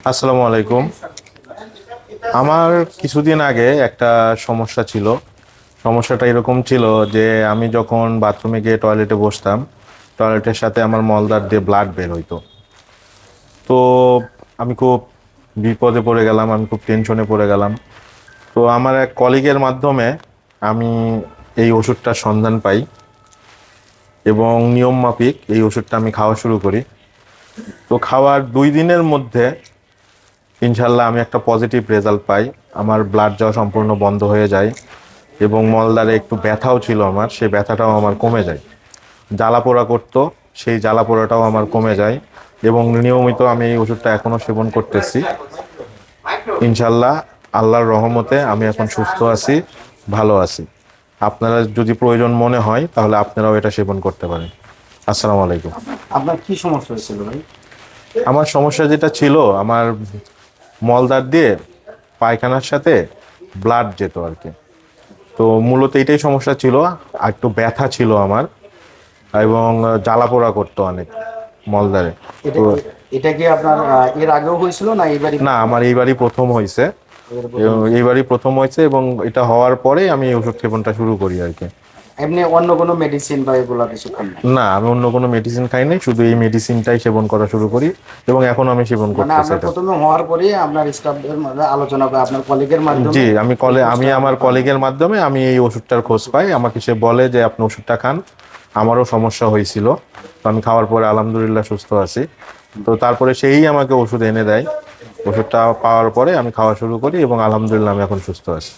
আসসালামু আলাইকুম। আমার কিছুদিন আগে একটা সমস্যা ছিল। সমস্যাটা এরকম ছিল যে আমি যখন বাথরুমে গিয়ে টয়লেটে বসতাম, টয়লেটের সাথে আমার মলদ্বার দিয়ে ব্লাড বের হইতো। তো আমি খুব বিপদে পড়ে গেলাম, আমি খুব টেনশনে পড়ে গেলাম। তো আমার এক কলিগের মাধ্যমে আমি এই ওষুধটার সন্ধান পাই এবং নিয়ম মাফিক এই ওষুধটা আমি খাওয়া শুরু করি। তো খাওয়ার 2 দিনের মধ্যে ইনশাল্লাহ আমি একটা পজিটিভ রেজাল্ট পাই। আমার ব্লাড যাওয়া সম্পূর্ণ বন্ধ হয়ে যায় এবং মলদ্বারে একটু ব্যথাও ছিল আমার, সেই ব্যথাটাও আমার কমে যায়। জ্বালা পোড়া করতো, সেই জ্বালা পোড়াটাও আমার কমে যায় এবং নিয়মিত আমি এই ওষুধটা এখনো সেবন করতেছি। ইনশাল্লাহ আল্লাহর রহমতে আমি এখন সুস্থ আছি, ভালো আছি। আপনারা যদি প্রয়োজন মনে হয় তাহলে আপনারাও এটা সেবন করতে পারেন। আসসালামু আলাইকুম। আপনার কি সমস্যা হয়েছিল ভাই? আমার সমস্যা যেটা ছিল, আমার মলদ্বার দিয়ে পায়খানার সাথে ব্লাড যেত আর কি। তো মূলত এটাই সমস্যা ছিল। আর একটু ব্যথা ছিল আমার এবং জ্বালা পোড়া করতো অনেক মলদ্বারে। এটা তো এটা কি আপনার এর আগেও হয়েছিল না এবারই? না, আমার এইবারই প্রথম হয়েছে। এবারে প্রথম? এইবারই প্রথম হয়েছে এবং এটা হওয়ার পরে আমি এই ওষুধ সেবনটা শুরু করি আর কি। এমনি অন্য কোনো মেডিসিন বা এগুলা কিছু খান না? না, আমি অন্য কোনো মেডিসিন খাই নাই, শুধু এই মেডিসিনটাই সেবন করা শুরু করি এবং এখন আমি সেবন মানে করতেছি আপনার এটা। প্রথমে হওয়ার পরে আপনার স্টাফদের মধ্যে আলোচনা করে আপনার কলিগের মাধ্যমে? জি, আমি আমার কলিগের মাধ্যমে আমি এই ওষুধটার খোঁজ পাই। আমাকে সে বলে যে আপনি ওষুধটা খান। আমারও সমস্যা হয়েছিল, তো আমি খাওয়ার পরে আলহামদুলিল্লাহ সুস্থ আছি। তো তারপরে সেই আমাকে ওষুধ এনে দেয়। ওষুধটা পাওয়ার পরে আমি খাওয়া শুরু করি এবং আলহামদুলিল্লাহ আমি এখন সুস্থ আছি।